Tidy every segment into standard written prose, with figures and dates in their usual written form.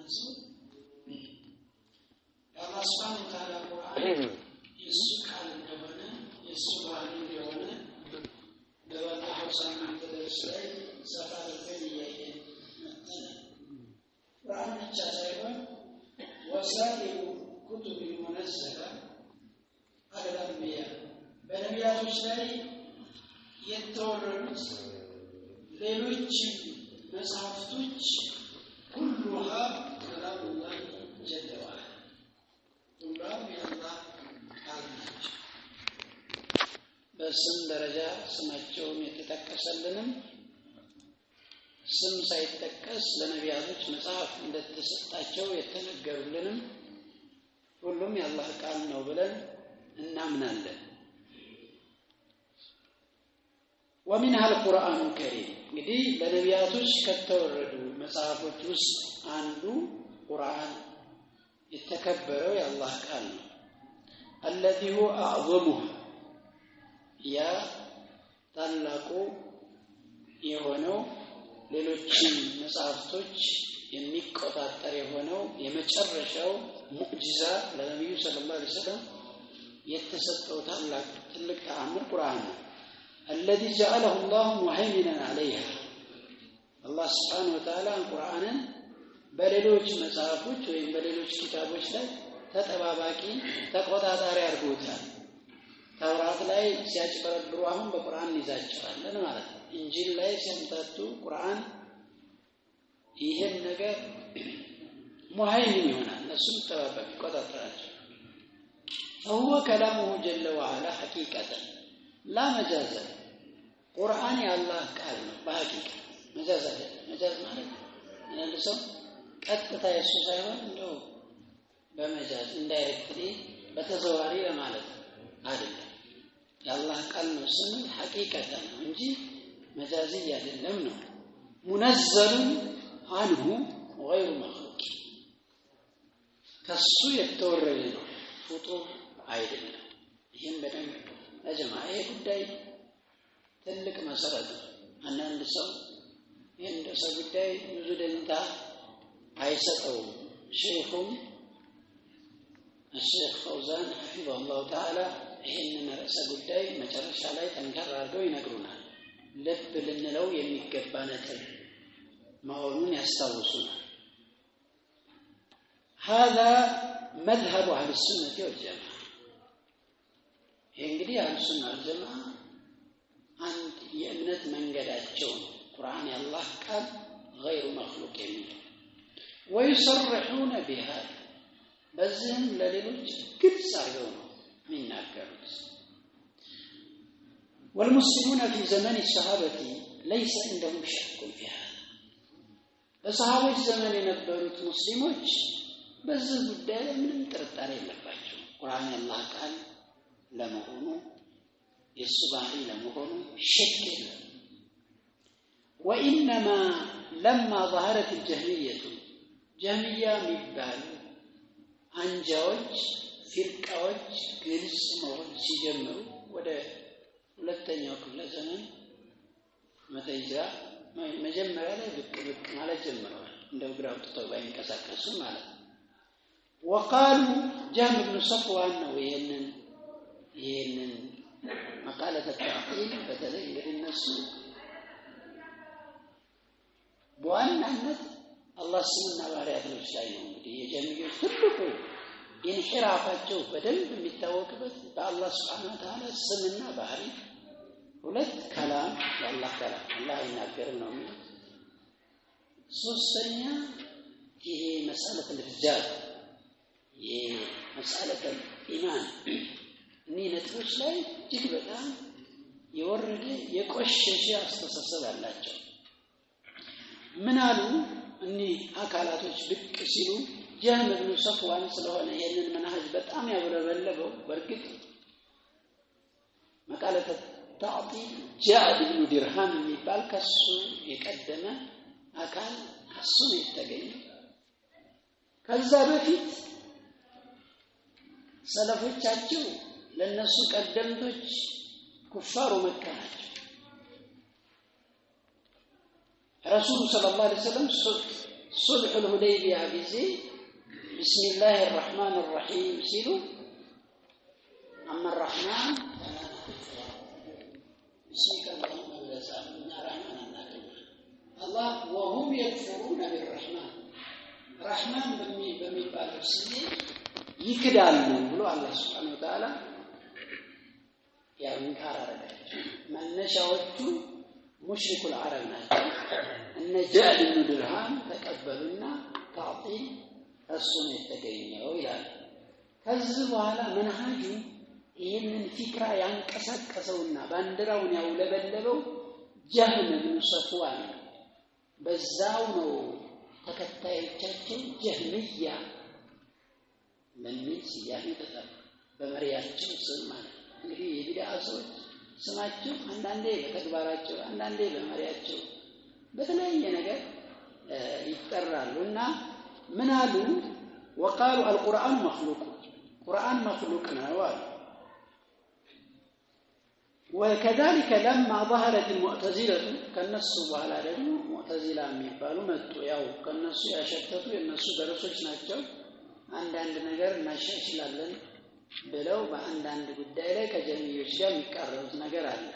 ሰው የአላህ ሱብሓነሁ ወተዓላ ቁርአን የሱ ቃል እንደሆነ የሱ ባህሪ እንደሆነ በባለፈው ሳምንት ደርስ ላይ ሰፋ አድርገን እያየን መጥተናል። ቁርአን ብቻ ሳይሆን ወሳኢሩ ኩቱብ ሙነዘላ አለል አንቢያ በነቢያቶች ላይ የተወረዱት ሌሎች መጽሐፍቶች ሁሉሃ ከላሙላህ ጀለ ወዐላ ሁሉም የአላህ ቃል ናቸው። በስም ደረጃ ስማቸውን የተጠቀሰልንም ስም ሳይጠቀስ ለነቢያቶች መጽሐፍ እንደተሰጣቸው የተነገሩልንም ሁሉም የአላህ ቃል ነው ብለን እናምናለን። ومنها القرآن الكريم እንግዲህ ለነቢያቶች ከተወረዱ መጽሐፎች ውስጥ አንዱ ቁርአን የተከበረው የአላህ ቃል ነው። الذي هو أعظمه ያ ታላቁ የሆነው ሌሎችን መጽሐፍቶች የሚቆጣጠር የሆነው የመጨረሻው ሙዕጂዛ ለነብዩ ሰለላሁ ዐለይሂ ወሰለም የተሰጠው ታላቅ ትልቅ ተአምር ቁርአን ነው። الذي جعله الله مهيمنا عليها الله سبحانه وتعالى ቁርአንን በሌሎች መጽሐፎች ወይም በሌሎች ኪታቦች ላይ ተጠባባቂ ተቆጣጣሪ አድርጎታል። ተውራት ላይ ሲያጭበረብሩ አሁን በቁርአን ይዛቸዋለን ማለት ነው። ኢንጂል ላይ ሲያምታቱ ቁርአን ይሄን ነገር ሙሃይሚን ይሆናል። እነሱም ተጠባባቂ ይቆጣጠራቸው። فهو كلامه جل وعلا حقيقة لا مجاز ቁርአን የአላህ ቃል ነው በሐቂቃ መጃዝ አይደለም። መጃዝ ማለት እንደሰው ቀጥታ የሱ ሳይሆን እንደው በመጃዝ ኢንዳይሬክትሊ በተዘዋዋሪ ለማለት አይደለም። የአላህ ቃል ነው ስንል ሐቂቃታ ነው እንጂ መጃዚ አይደለም ነው። ሙነዘል عنه غير مخلوق ከሱ የተወረደ ነው ፍጡር አይደለም። ይሄን በደንብ ለጀማዓ ጉዳይ ትልቅ መሰረት ነው። አንዳንድ ሰው ይሄን ሰው ጉዳይ ብዙ ደንታ አይሰጠውም። ሼኹም الشيخ فوزان حفظه الله تعالى ይሄንን ርዕሰ ጉዳይ መጨረሻ ላይ ጠንከር አድርገው ይነግሩናል። ልብ ልንለው የሚገባ ነጥብ መሆኑን ያስታውሱናል። هذا مذهب أهل السنة والجماعة እንግዲህ أهل السنة والجماعة አንድ የእምነት መንገዳቸው ቁርአን የአላህ ቃል غير مخلوق የሚል ويصرحون بهذا በዚህም ለሌሎች ግልጽ አድርገው ነው የሚናገሩት። والمسلمون في زمن الصحابة ليس عندهم شك في هذا በሰሃቦች ዘመን የነበሩት ሙስሊሞች በዚህ ጉዳይ ላይ ምንም ጥርጣሬ የለባቸው። ቁርአን የአላህ ቃል ለመሆኑ የሱ ባህሪ ለመሆኑ ሸክ የለም። وإنما لما ظهرت الجهمية جهمية የሚባሉ አንጃዎች ፊርቃዎች ግልጽ መሆን ሲጀምሩ ወደ ሁለተኛው ክፍለ ዘመን መተይዛ መጀመሪያ ላይ ብቅ ማለት ጀምረዋል። እንደው ግራው ተጠው ባይንቀሳቀሱ ማለት ነው። وقالوا جهم بن صفوان ነው ይሄንን መቃለተ ተዕጢል በተለይ ለነሱ በዋናነት አላህ ስምና ባህሪያቶች ላይ ነው። እንግዲህ የጀምዮች ትልቁ ኢንሂራፋቸው በደንብ የሚታወቅበት በአላህ Subhanahu Wa Ta'ala ስምና ባህሪ ሁለት ከላም የአላህ ከላም አላህ ይናገርም ነው። ሶስተኛ ይሄ መሰለተ الرجال የመሰለተ ኢማን ነጥቦች ላይ እጅግ በጣም የወረደ የቆሸሸ አስተሳሰብ አላቸው። ምን አሉ እኒህ አካላቶች ብቅ ሲሉ ጀህም ብኑ ሰፍዋን ስለሆነ ይሄንን መንሃጅ በጣም ያብረበለበው በርግጥ መቃለተ ተዕጢል ጃዕድ ብኑ ዲርሃም የሚባል ከሱ የቀደመ አካል ከሱ የተገኘ ከዛ በፊት ሰለፎቻቸው ለነሱ ቀደምቶች ኩፋሩ መካ ናቸው። ረሱሉ ሰለላሁ ዐለይሂ ወሰለም ሱልህ الሁደይቢያ ጊዜ ቢስሚላሂ الرحمن الرحيم ሲሉ أما الرحمن بسمك اللهم ولساننا رحمن الله وهم يكفرون بالرحمن رحمن በሚባለው ስም ይክዳሉ ብሎ አላህ Subhanahu Wa Ta'ala ያንካር አረጋቸው መነሻዎቹ ሙሽሪኩል አረብ ናቸው እነ ጃዕድ ኢብኑ ድርሃም ተቀበሉና ታዕጢል እሱን የተገኘው ይላል ከዚህ በኋላ መንሃጁ ይህንን ፊክራ ያንቀሳቀሰውና ባንዲራውን ያውለበለበው ጀህም ኢብኑ ሰፍዋን በዛው ነው ተከታዮቻቸው ጀህሚያ ለምን ሲያኔ ተጠራ በመሪያቸው ስም ማለት እንግዲህ የቢድዓ ሰዎች ስማቸው አንዳንዴ በተግባራቸው አንዳንዴ በመሪያቸው በተለያየ ነገር ይጠራሉና ምን አሉ وقالوا القرآن مخلوق قرآن مخلوق ነው وكذلك لما ظهرت المعتزلة كالنص وعلى ደግሞ ሙዕተዚላ የሚባሉ መጡ ያው ከነሱ ያሸተቱ የነሱ ደረሶች ናቸው አንዳንድ ነገር እናሻሽላለን ብለው በአንዳንድ ጉዳይ ላይ ከጀሚዮች ጋር የሚቃረኑት ነገር አለ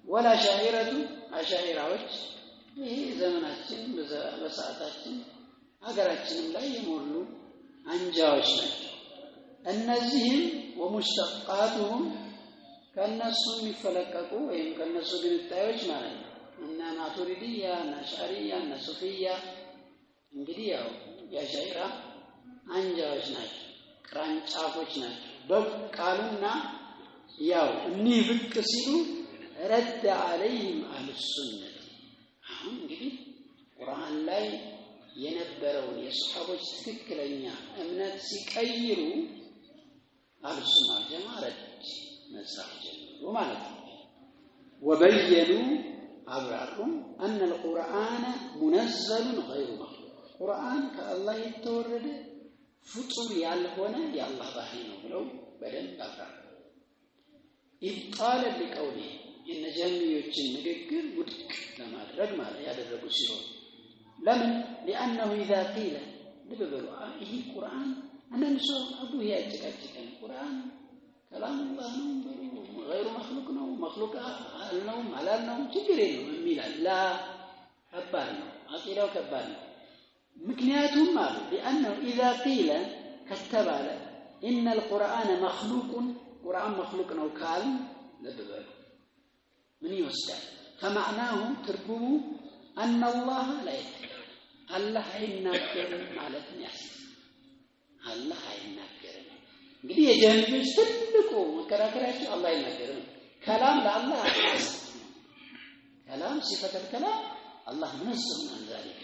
ወላ ሻሂረቱ አሻሂራዎች ይሄ ዘመናችን በሰዓታችን ሀገራችንም ላይ የሞሉ አንጃዎች ናቸው እነዚህም ወሙሽተቃቱሁም ከነሱ የሚፈለቀቁ ወይም ከነሱ ግንጣዮች ማለት ነው እና ማቱሪዲያ እና ሻሪያ እና ሱፊያ እንግዲህ ያው ያሻይራ አንጃዎች ናቸው ቅራንጫፎች ናቸው በቃሉና ያው እኒህ ብቅ ሲሉ ረድ عليهم اهل السنه አሁን እንግዲህ ቁርአን ላይ የነበረውን የሱሐቦች ትክክለኛ እምነት ሲቀይሩ አህሉ ሱና ጀማዓ ረድ መጽሐፍ ጀምሩ ማለት ነው وبينوا አብራሩም أن القرآن منزل غير مخلوق ቁርአን ከአላህ የተወረደ ፍጡር ያልሆነ የአላህ ባህሪ ነው ብለው በደንብ አብራሩ ኢብጣል ለቀውሊ የነጀሚዮችን ንግግር ውድቅ ለማድረግ ማለት ያደረጉ ሲሆን ለምን لانه اذا قيل لبلوا ይህ ቁርአን አንዳንድ ሰው አቡ ያጭቃጭቀን ቁርአን كلام الله ነው غير مخلوق ነው مخلوق ነው ማላል ነው ችግር የለውም የሚላል ላ ከባድ ነው አቂዳው ከባድ ነው ምክንያቱም ማለት لانه اذا قيل ከተባለ ان القرآن مخلوق قرآن مخلوق ነው ካል ለበሉ ምን ይወስዳል فمعناه ትርጉሙ ان الله لا يتكلم الله አይናገርም ማለት ነው الله አይናገርም እንግዲህ የጀህሚዮች ትልቁ መከራከሪያቸው አላህ አይናገርም ከላም ለአላህ كلام صفة الكلام الله منزه عن ذلك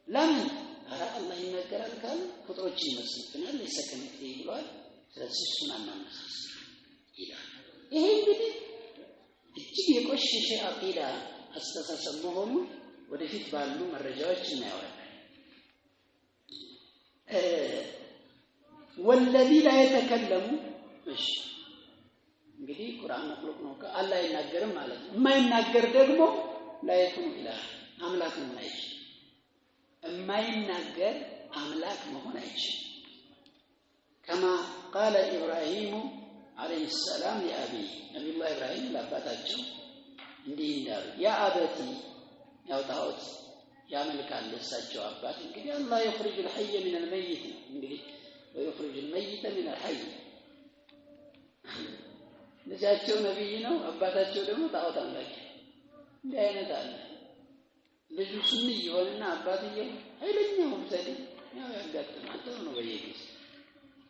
لمن أرى الله ينقر الكلام فطرتش يمسكنا ليس كمثله يقول ስለዚህ እሱን አናነሳስ ይላል ይሄ እንግዲህ እጅግ የቆሸሸ አቂዳ አስተሳሰብ መሆኑ ወደፊት ባሉ መረጃዎች እናያለን والذي لا يتكلم እሺ እንግዲህ ቁርአን መክሉቅ ነው አላህ ይናገርም ማለት ነው የማይናገር ደግሞ لا يكون إله አምላክ ነው አይደል የማይናገር አምላክ መሆን አይችልም كما قال إبراهيم عليه السلام لأبيه نبي الله إبراهيم لأباتاቸው እንዲህ እንዳሉ ያ አባቲ ያው ታውት ያመልካል ለሳቸው አባት እንግዲህ አላህ يخرج الحي من الميت እንግዲህ ويخرج الميت من الحي ልጃቸው ነብይ ነው አባታቸው ደግሞ ታውት አምላክ እንዲህ አይነት አለ ልጁ ሱኒ ይሆንና አባትየው ኃይለኛው ሙብተዲ ያው ያጋጥማል ነው በየጊዜው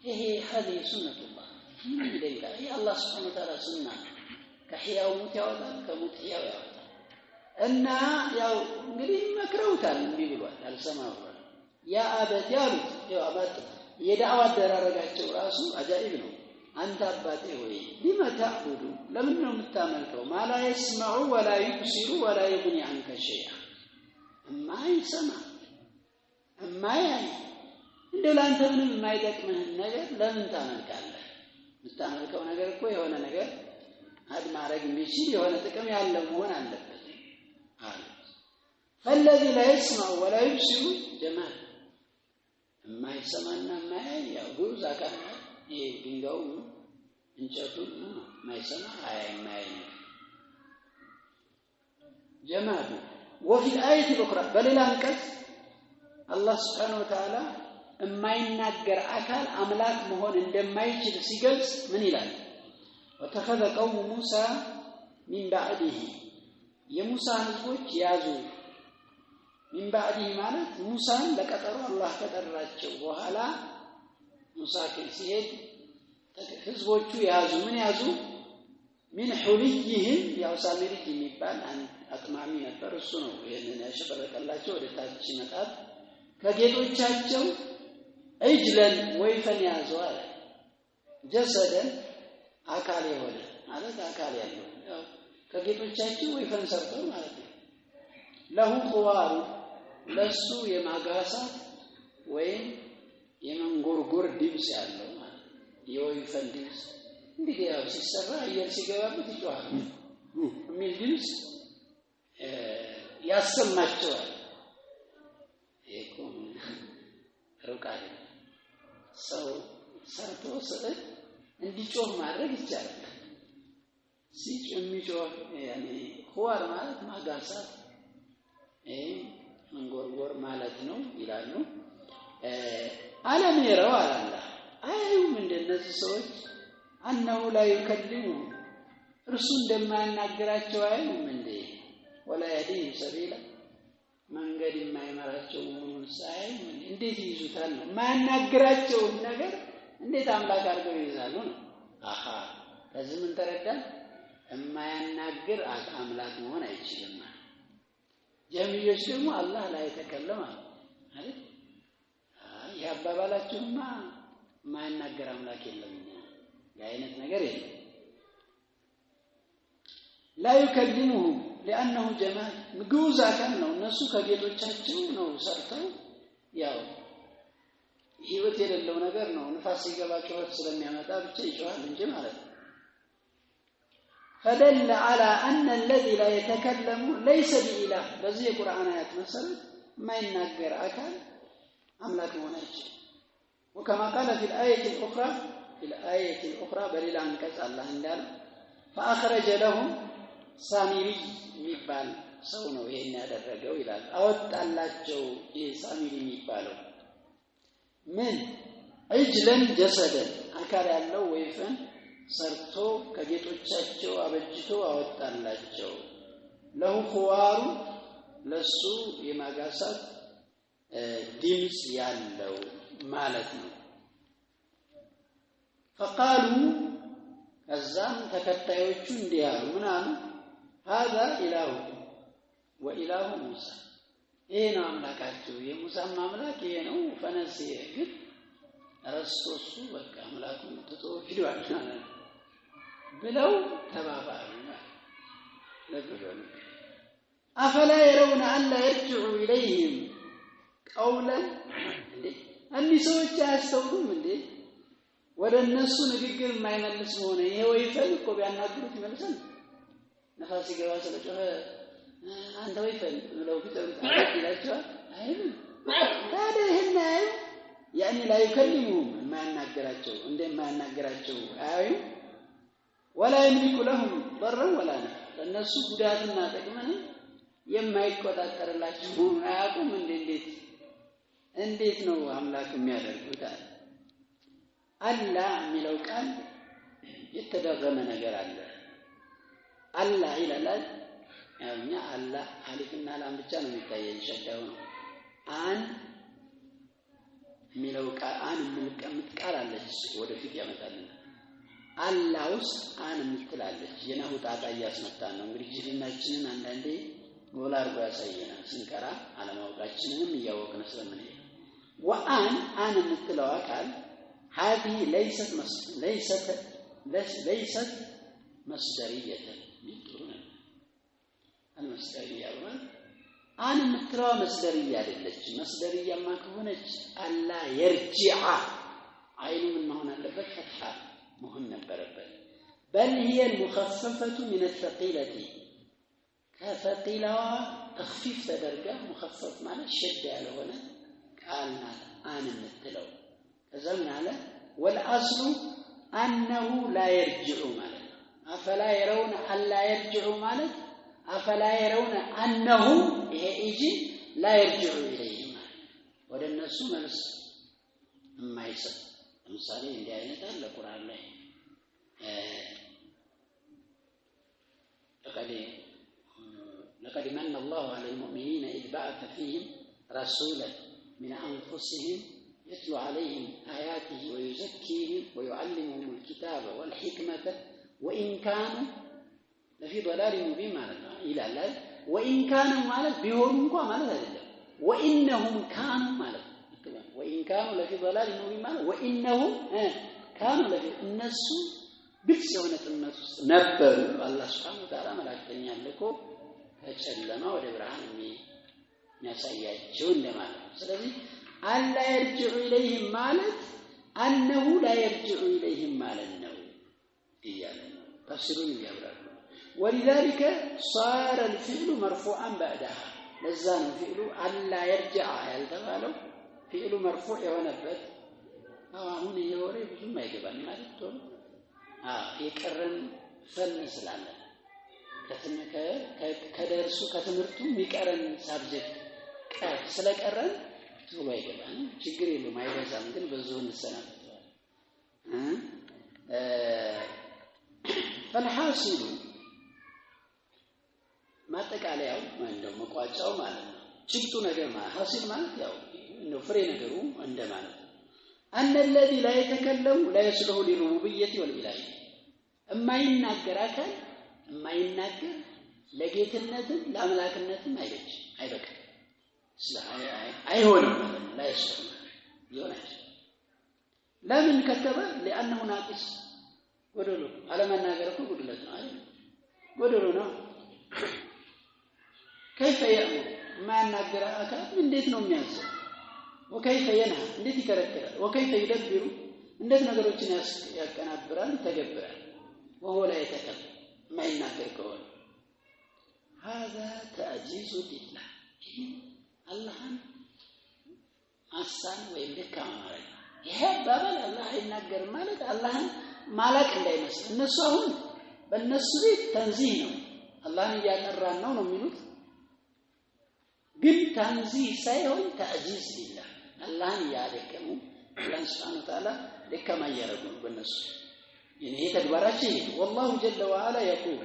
ይሄ ሐዲስ ሱነቱላህ ይደንቃ የአላህ Subhanahu Wa Ta'ala ሱና ከህያው ሙት ያወጣል ከሙት ህያው ያወጣል እና ያው እንግዲህ መክረውታል እንዲህ ብሏል አልሰማው ያ አባቴ ያሉት ያው አባት የዳዋ አደራረጋቸው ራሱ አጃኢብ ነው አንተ አባቴ ሆይ ሊመታዕቡዱ ለምን ነው የምታመልከው ማላ ይስማዑ ወላ ይብሲሩ ወላ ይغني عنك شيئا ማይሰማ ማያይ እንደው ላንተ ምንም የማይጠቅምህ ነገር ለምን ታመልካለህ የምታመልከው ነገር እኮ የሆነ ነገር አድ ማድረግ የሚችል የሆነ ጥቅም ያለው መሆን አለበት አለ فالذي لا يسمع ولا يبصر ጀማል የማይሰማና የማያይ ያው ግዑዝ አካል ነው። ይሄ ድንጋዩ እንጨቱን የማይሰማ የማያይ ነው ጀማል። وفي الآية الأخرى በሌላ አንቀጽ አላህ Subhanahu Wa Ta'ala የማይናገር አካል አምላክ መሆን እንደማይችል ሲገልጽ ምን ይላል? وتخذ قوم موسى من بعده የሙሳ ህዝቦች ያዙ من بعده ማለት ሙሳን ለቀጠሮ አላህ ከጠራቸው በኋላ ሙሳ ሲሄድ ህዝቦቹ ያዙ ምን ያዙ? من حليهم ያው ሳሚሪ የሚባል አጥማሚ ነበር እሱ ነው ይሄንን ያሸበረቀላቸው ወደ ታች ይመጣል ከጌቶቻቸው እጅለን ወይፈን ያዙ አለ ጀሰደን አካል የሆነ ማለት አካል ያለው ያው ከጌቶቻቸው ወይፈን ሰርተው ማለት ነው ለሁ ቁዋሩ ለሱ የማጋሳት ወይም የመንጎርጎር ድምጽ ያለው ማለት የወይፈን ድምጽ እንግዲህ ያው ሲሰራ አየር ሲገባበት ይጮሃል የሚል ድምጽ ያሰማቸዋል። ይሄም ሩቃል ሰው ሰርቶ ስዕል እንዲጮህ ማድረግ ይቻላል። የሚጮህ ያኔ ኹዋር ማለት ማጋሳት መንጎርጎር ማለት ነው ይላሉ። ዓለም ይረው አላህ አያዩም እንደነዚህ ሰዎች አነሁ ላ ይከልሙ እርሱ እንደማያናግራቸው አያዩም እንዴ? ወላ የህዲህም ሰቢላ መንገድ የማይመራቸው መሆኑን ሳያዩ እንዴት ይይዙታል ነው? የማያናግራቸው ነገር እንዴት አምላክ አድርገው ይይዛሉ ነው? አሃ ከዚህ ምን ተረዳን? የማያናግር አምላክ መሆን አይችልም። ጀሚዮች ደግሞ አላህ ላይ ተከለማ አይደል? ያባባላችሁማ የማያናግር አምላክ የለም የአይነት ነገር የለም። لا يكلمهم لأنه جمال ግዑዝ አካል ነው። እነሱ ከጌቶቻቸው ነው ሰርተው ያው ህይወት የሌለው ነገር ነው። ንፋስ ሲገባ ጩኸት ስለሚያመጣ ብቻ ይጮሃል እንጂ ማለት ነው። فدل على أن الذي لا يتكلم ليس بإله በዚህ የቁርአን አያት መሰረት የማይናገር አካል አምላክ መሆን አይችልም። وكما قال في الآية الأخرى በሌላ አንቀጽ አላህ እንዳለ فأخرج لهم ሳሚሪ የሚባል ሰው ነው ይሄን ያደረገው ይላል። አወጣላቸው ይሄ ሳሚሪ የሚባለው ምን እጅለን ጀሰደን አካል ያለው ወይፈን ሰርቶ ከጌቶቻቸው አበጅቶ አወጣላቸው። ለሁ ኹዋሩ ለሱ የማጋሳት ድምጽ ያለው ማለት ነው። فقالوا ከዛም ተከታዮቹ እንዲህ አሉ ምን አሉ? هذا إلهكم وإله موسى ይሄ ነው አምላካችሁ የሙሳም አምላክ ይሄ ነው። ፈነሲየ ግን ረሱሱ በቃ አምላኩን ትቶ ሂዷል ብለው ተባባሉ። ለብረን أفلا يرون أن لا يرجع إليهم قولا እነዚህ ሰዎች አያስተውሉም እንዴ? ወደ እነሱ ንግግር የማይመልስ ሆነ ይሄ ወይፈን እኮ ቢያናግሩት ይመልሳል። ነፋስ ሲገባ ስለጮኸ አንተ ወይፈን ብለው ቢጠሩት ይላቸዋል አይደል? ታዲያ ይሄን ያኔ ላይ ይከልሙም የማያናግራቸው እንደማያናግራቸው አያዩ ወላ ይምሊኩ ለሁም ضرا ولا نفع ለነሱ ጉዳትና ጥቅምን የማይቆጣጠርላቸው አያውቁም። እንዴት ነው አምላክ የሚያደርጉት? አላህ የሚለው ቃል የተደገመ ነገር አለ። አላህ ይላል ያውኛ አላህ አሊፍና ላም ብቻ ነው የሚታየው ሸዳው ነው። አን የሚለው ቃል አን የምንቀምጥ ቃል አለች ወደፊት ያመጣልና አላህ ውስጥ አን የምትላለች የናሁ ጣጣ እያስመጣን ነው። እንግዲህ ጅልናችንን አንዳንዴ ጎላ አድርጎ ያሳየናል ስንቀራ አለማወቃችንንም እያወቅን ስለምንሄድ ወአን አን የምትለው ቃል هذه ليست مصدرية المصدرية أنا مترى مصدرية للج مصدرية ما كونت ألا يرجع عين من هنا لبت فتحة مهمة بربل بل هي المخففة من الثقيلة كثقيلة تخفيف درجة مخفف معنى الشدة على هنا ቃልናት አን የምትለው ከዛ ምን አለ والأصل أنه لا يرجع ማለት أفلا يرون ألا يرجع ማለት أفلا يرون أنه ይሄ እጂ لا يرجع إليه ማለት ወደ እነሱ መልስ የማይሰጥ ለምሳሌ እንዲህ አይነት አለ ቁርአን ላይ لقد من الله على المؤمنين إذ بعث فيهم رسولا من أنفسهم يتلو عليهم آياته ويزكيهم ويعلمهم الكتاب والحكمة وإن كانوا لفي ضلال مبين معنى إلى الله وإن كانوا معنى بيهونك معنى ذلك وإنهم كانوا معنى وإن كانوا لفي ضلال مبين معنى وإنهم كانوا لفي الناس بالسونة الناس نبروا الله سبحانه وتعالى ملاكتين يالكو كجلما ودبرهان የሚያሳያቸው እንደማለት ስለዚህ ألا يرجع إليهم ማለት أنه لا يرجع إليهم ማለት ነው ይያለ ተፍሲሩን ያብራራሉ ولذلك صار الفعل مرفوعا بعدها ለዛ ነው فعل ألا يرجع ያልተባለው فعل مرفوع የሆነበት አሁን የወሬ ብዙም አይገባም ማለት ነው የቀረን ፈን ስላለ ከደርሱ ከትምህርቱ የሚቀረን ሳብጀክት ስለቀረን ቶሎ አይገባም ችግር የለም አይበዛም ግን በዙው እንሰናበታለን فالحاصل ማጠቃለያው እንደው መቋጫው ማለት ነው ጭብጡ ነገር ማለት ሐሲል ማለት ያው ነው ፍሬ ነገሩ እንደማለት أن الذي لا يتكلم لا يصلح للربوبية والولاية اما يناገር አካል اما يناገር ለጌትነትም ለአምላክነትም አይበቃም አይሆንም لا يصلح يونس ለምን ከተበ لانه ناقص ጎደሎ አለመናገር እኮ ጉድለት ነው አይደል ጎደሎ ነው كيف يأمر ما يناገር አካል እንዴት ነው የሚያዘው وكيف ينهى እንዴት ይከለክላል وكيف يدبر እንዴት ነገሮችን ያቀናብራል ተገብራል وهو لا يتكلم ما يناገር ከሆነ هذا تعجيز لله አላህን አሳን ወይም ደካማ ማለት ይሄ ባባል አላህ ይናገር ማለት አላህን ማላቅ እንዳይመስል እነሱ አሁን በእነሱ ቤት ተንዚህ ነው አላህን ያቀራን ነው የሚሉት ግን ተንዚህ ሳይሆን تعجيز لله አላህን ያደከሙ አላህ Subhanahu Wa Ta'ala ደካማ ያረጉ በእነሱ ይሄ ተግባራቸው ይሄ والله جل وعلا يقول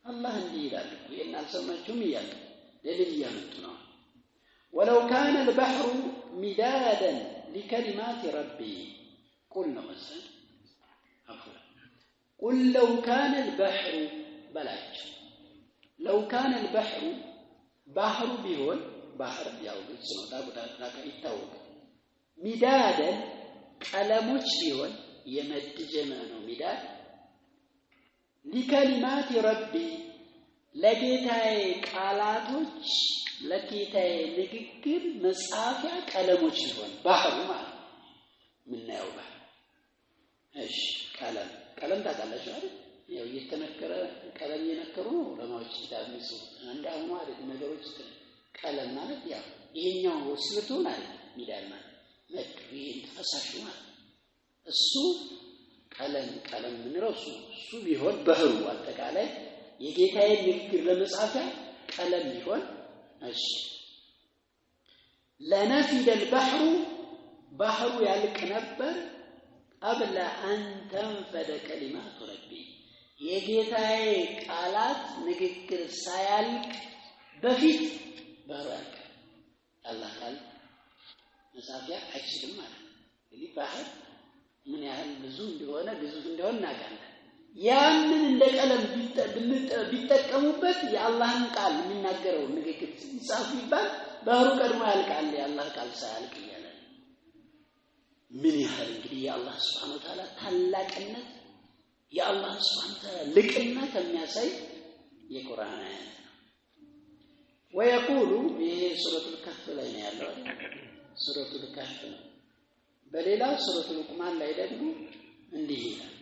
الله እንዲህ ይላል ይሄን አልሰማችሁም ይላል ለልጅ ያመጡ ነው ولو كان البحر مدادا لكلمات ربي قلنا مثلا عفوا قل لو كان البحر بلاج لو كان البحر بحر بيقول بحر ያው ስኖታ ቦታ ይታወቅ مدادا ቀለሞች ቢሆን የመድ ጀመዕ ነው ሚዳድ لكلمات ربي ለጌታዬ ቃላቶች ለጌታዬ ንግግር መጻፊያ ቀለሞች ቢሆን ባህሩ ማለት ምን ነው ባህር እሺ ቀለም ታውቃላችሁ አይደል ያው እየተነከረ ቀለም የነከሩ ለማዎች ታምሱ አንዳው ማለት ነገሮች ቀለም ማለት ያው ይሄኛው ወስልቱ ማለት ሚዳድ ማለት መጥሪ ፈሳሽ ማለት እሱ ቀለም ምን ረሱ እሱ ቢሆን ባህሩ አጠቃላይ የጌታዬ ንግግር ለመጻፊያ ቀለም ቢሆን እሺ لنفد البحر بحر ያልቅ ነበር قبل أن تنفد كلمات ربي የጌታዬ ቃላት ንግግር ሳያልቅ በፊት ባህር አላህ ቃል መጻፊያ አይችልም ማለት እንግዲህ ባህር ምን ያህል ብዙ እንደሆነ እናውቃለን ያንን እንደ ቀለም ቢጠቀሙበት የአላህን ቃል የሚናገረው ንግግር ሲጻፍ ይባል ባህሩ ቀድሞ ያልቃል የአላህ ቃል ሳያልቅ ይላል ምን ያህል እንግዲህ የአላህ Subhanahu Wa Ta'ala ታላቅነት የአላህ Subhanahu Wa Ta'ala ልቅነት የሚያሳይ የቁርአን አያት ويقول في سورة الكهف ላይ ነው ያለው سورة الكهف በሌላ سورة القمان ላይ ደግሞ እንዲህ ይላል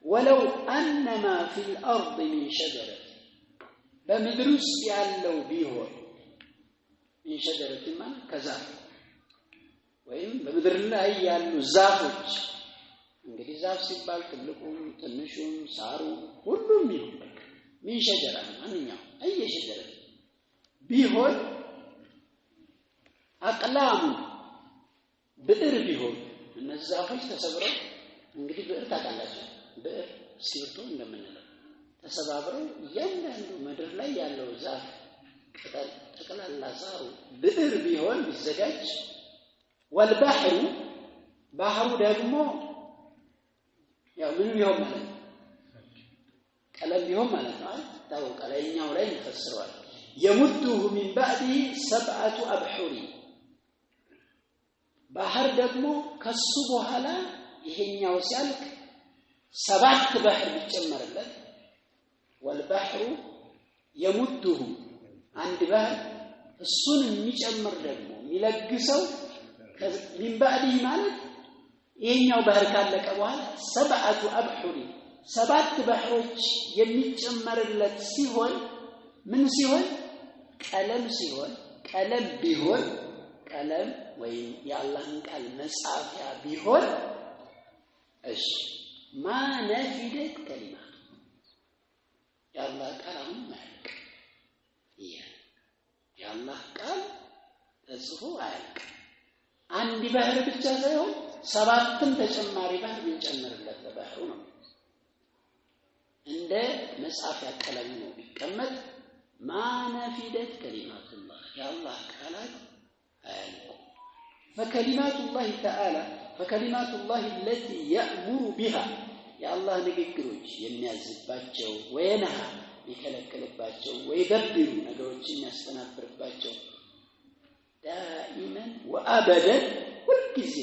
ولو أن ما في الأرض من شجرة بمدرس يالو بيهون من شجرة ما كذا ወይም በምድር ላይ ያሉ ዛፎች እንግዲህ ዛፍ ሲባል ትልቁም ትንሹም ሳሩ ሁሉም ይሁን ምን ሸጀራ ማንኛው ሸጀራ ቢሆን አቅላሙ ብዕር ቢሆን እነዚህ ዛፎች ተሰብረው እንግዲህ ብዕር ታውቃላችሁ ብዕር ሲርቶ እንደምንለው ተሰባብረው እያንዳንዱ ምድር ላይ ያለው ዛፍ ቅጠል ጠቅላላ ሳሩ ብዕር ቢሆን ቢዘጋጅ والبحر ባህሩ ደግሞ ያው ምን ቢሆን ማለት ነው ቀለም ቢሆን ማለት ነው ታውቃለህ ላይኛው ላይ ተፈስሯል يمده من بعده 7 أبحر ባህር ደግሞ ከሱ በኋላ ይሄኛው ሲያልቅ 7 ባህር ቢጨመርለት والبحر يمده አንድ ባህር እሱን የሚጨምር ደግሞ የሚለግሰው من بعده ማለት ይሄኛው ባህር ካለቀ በኋላ 7 أبحر 7 ባህሮች የሚጨመርለት ሲሆን ምን ሲሆን ቀለም ሲሆን ቀለም ቢሆን ቀለም ወይ የአላህን ቃል መጻፊያ ቢሆን እሺ ማ ነፊደት ከሊማቱ የአላህ ቃል አሁን ማያልቅ የአላህ ቃል ተጽፎ አያልቅ አንድ ባህር ብቻ ሳይሆን 7ም ተጨማሪ ባህር ቢጨመርለት ለባህሩ ነው እንደ መጻፊያ ቀለም ነው ቢቀመጥ ማ ነፊደት ከሊማቱላህ የአላህ ቃላት አያልቁ فكلمات الله تعالى فكلمات الله التي يأمر بها يا الله ንግግሮች የሚያዝባቸው ወይነሃ ይከለከልባቸው ወይደብሩ ነገሮችን ያስተናብርባቸው دائما وابدا ሁልጊዜ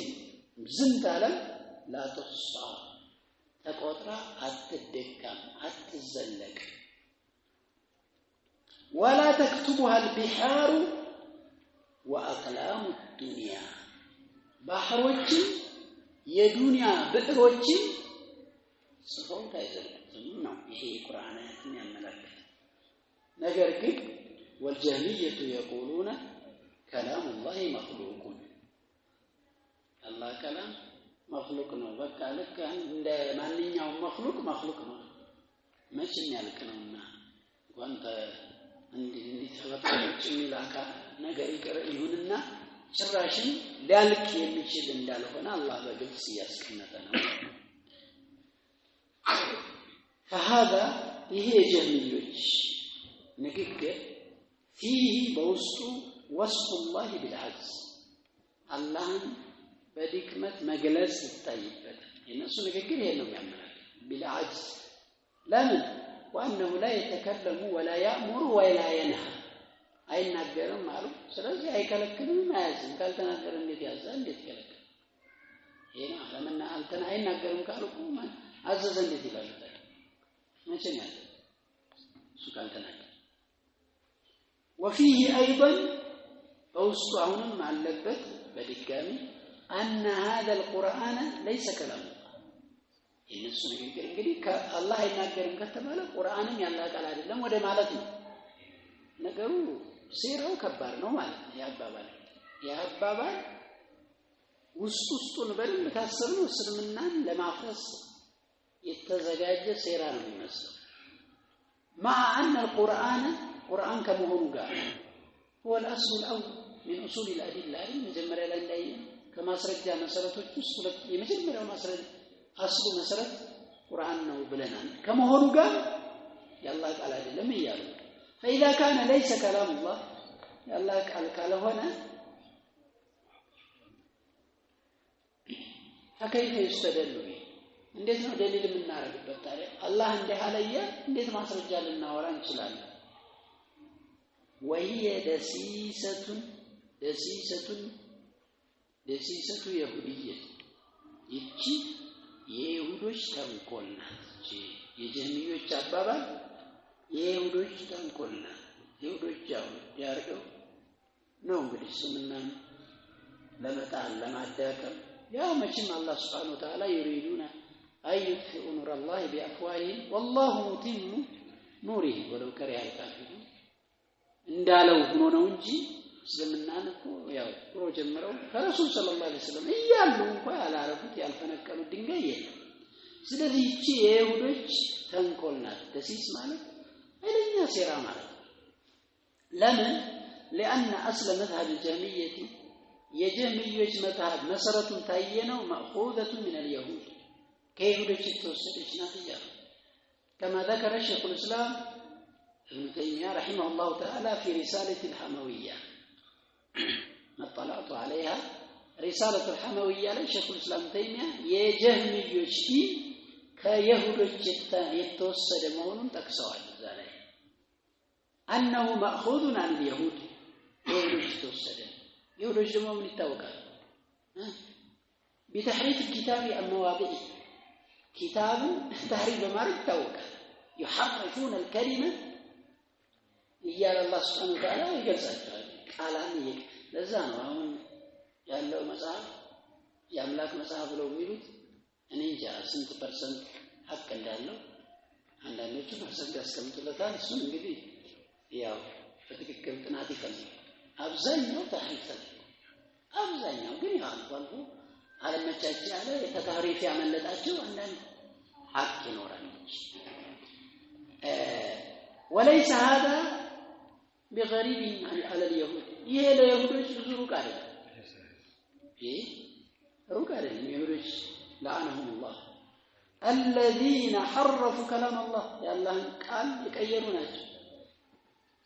ዝንታለም لا تحصى ተቆጥራ አትደካም አትዘለቅ ولا تكتبها البحار واقلام الدنيا ባህሮች የዱንያ ብዕሮች ጽፈው ታይዘልቁም ነው ይሄ ቁርአናትን ያመለክታል ነገር ግን والجهمية يقولون كلام الله مخلوق الله كلام مخلوق ነው በቃ ልክ እንደ ማንኛውም مخلوق ነው መቼም ያልቅ ነውና ወንተ እንዲህ ተፈጥሮች የሚላካ ነገር ይሁንና ጭራሽን ሊያልቅ የሚችል እንዳልሆነ አላህ በግልጽ ያስቀመጠ ነው فهذا ይሄ ጀህሚዮች ንግግር فيه በውስጡ وصف الله بالعجز አላህን በድክመት መግለጽ ይታይበታል የነሱ ንግግር ይሄ ነው የሚያመለክተው بالعجز ለምን وانه لا يتكلم ولا يأمر ولا ينهى አይናገርም አሉ ስለዚህ አይከለክልም አያዝም ካልተናገረ እንዴት ያዛል እንዴት ይከለክል ይሄን አለምና አንተን አይናገርም ካልኩ ማን አዘዘ እንዴት ይላል መቼም ያለ እሱ ካልተናገረ وفيه ايضا በውስጡ አሁንም አለበት በድጋሚ ان هذا القرآن ليس كلام የነሱ ንግግር እንግዲህ ከአላህ አይናገርም ከተባለ ቁርአንም ያላህ ቃል አይደለም ወደ ማለት ነው ነገሩ ሴራው ከባድ ነው ማለት ነው ያባባል ውስጡን በደንብ ታሰብነው እስልምናን ለማፍረስ የተዘጋጀ ሴራ ነው የሚመስለው مع ان القرآن ከመሆኑ ጋር هو الاصل الاول من اصول الادله መጀመሪያ ላይ እንዳየን ከማስረጃ መሰረቶች ውስጥ የመጀመሪያው ማስረጃ አስሉ መሰረት ቁርአን ነው ብለናል ከመሆኑ ጋር ያላህ ቃል አይደለም ይያሉ فإذا كان ليس كلام الله الله قال هنا فكيف يستدل به እንዴት ነው ደሊል የምናረግበት ታዲያ አላህ እንዲህ አለየ እንዴት ማስረጃ ልናወራ እንችላለን وهي دسيسة يهودية ይቺ የይሁዶች ተንኮል ናት የጀህሚዮች አባባል የይሁዶች ተንኮል ናት ይሁዶች ያርገው ነው እንግዲህ ስምናን ለመጣል ለማዳከም ያው መቼም አላህ Subhanahu Wa Ta'ala ይሪዱና አይጥፉ ኑር አላህ بأفواههم والله متم نوره ولو كره الكافرون እንዳለው ሆኖ ነው እንጂ እስልምናን እኮ ያው ድሮ ጀምረው ከረሱል ሰለላሁ ዐለይሂ ወሰለም እያሉ እንኳን ያላረፉት ያልፈነቀሉት ድንጋይ የለም። ስለዚህ እቺ የይሁዶች ተንኮል ናት። ደሲስ ማለት አይለኛ ሴራ ማለት ለምን لأن أصل مذهب الجهمية የጀህሚዮች መذهب መሰረቱን ታየነው مأخوذة من اليهود ከይሁዶች የተወሰደች ናት ይላሉ። كما ذكر شيخ الإسلام ابن تيمية رحمه الله تعالى في رسالة الحموية اطلعت عليها رسالة الحموية لشيخ الإسلام تيمية የጀህሚዮች ከይሁዶች የተወሰደ መሆኑን ጠቅሰዋል። ዛሬ أنه مأخوذ عن اليهود يهودش توسد يهودش دمو من يتوقع بتحريف الكتاب عن مواضعه كتاب تحريف ما يتوقع يحرفون الكلمة إيا الله سبحانه وتعالى يقرص قالان لزانو አሁን ያለው መጽሐፍ የአምላክ መጽሐፍ ነው የሚሉት እኔ እንጃ ስንት ፐርሰንት ሐቅ እንዳለው አንዳንዶቹ ፐርሰንት ያስቀምጡለታል። እሱን እንግዲህ ያው በትክክል ጥናት ይፈልጋል። አብዛኛው ታሪክ አብዛኛው ግን ያልፋሉ አለመቻች ያለ የተታሪፍ ያመለጣቸው አንዳንድ ሐቅ ይኖራል። وليس هذا بغريب على اليهود ይሄ ለይሁዶች ብዙ ሩቅ አይደለም። ሩቅ አይደለም። ይሁዶች لعنهم الله الذين حرفوا كلام الله ያላህን ቃል የቀየሩ ናቸው።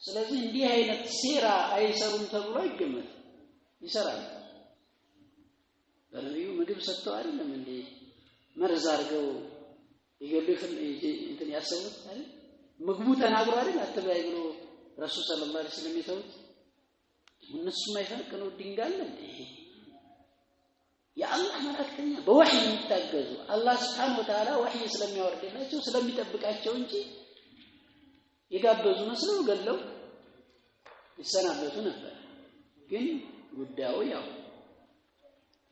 ስለዚህ እንዲህ አይነት ሴራ አይሰሩም ተብሎ ይገመት ይሰራል። በነብዩ ምግብ ሰጥተው አይደለም እንዴ መርዝ አድርገው ይገድፍን እንትን ያሰቡት አይደል? ምግቡ ተናግሮ አይደል አትበይ ብሎ ረሱል ሰለላሁ ዐለይሂ ወሰለም የተውት እነሱ ማይፈቅነው ድንጋል እንዴ የአላህ መላእክተኛ በወህይ የሚታገዙ አላህ Subhanahu Wa Ta'ala ወህይ ስለሚያወርድላቸው ስለሚጠብቃቸው እንጂ የጋበዙ መስለው ገለው ይሰናበቱ ነበር። ግን ጉዳዩ ያው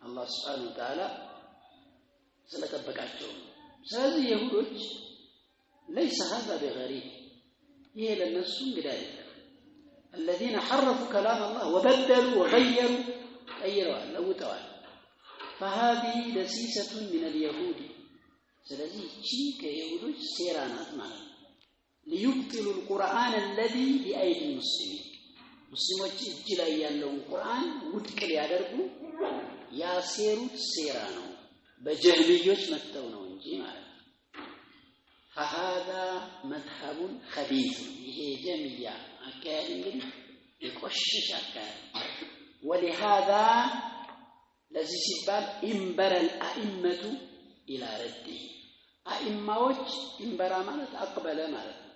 አላህ Subhanahu Wa Ta'ala ስለጠበቃቸው ነው። ስለዚህ ይሁዶች ليس هذا بغريب ይሄ ለነሱ እንግዳ አይደለም። الذين حرفوا كلام الله وبدلوا وغيروا غيروا لوطوا فهذه دسيسة من اليهود ስለዚህ እቺ ከይሁዶች ሴራ ናት ማለት ነው። ليبطلوا القرآن الذي بأيدي المسلمين ሙስሊሞች እጅ ላይ ያለውን ቁርአን ውድቅ ሊያደርጉ ያሴሩት ሴራ ነው። በጀህሚዮች መተው ነው እንጂ ማለት ነው። فهذا مذهب خبيث ይሄ ጀህሚያ አካሄድ እንግዲህ የቆሸሸ አካሄድ ولهذا ለዚህ ሲባል انبر الائمه الى رده አኢማዎች እንበራ ማለት አቅበለ ማለት ነው።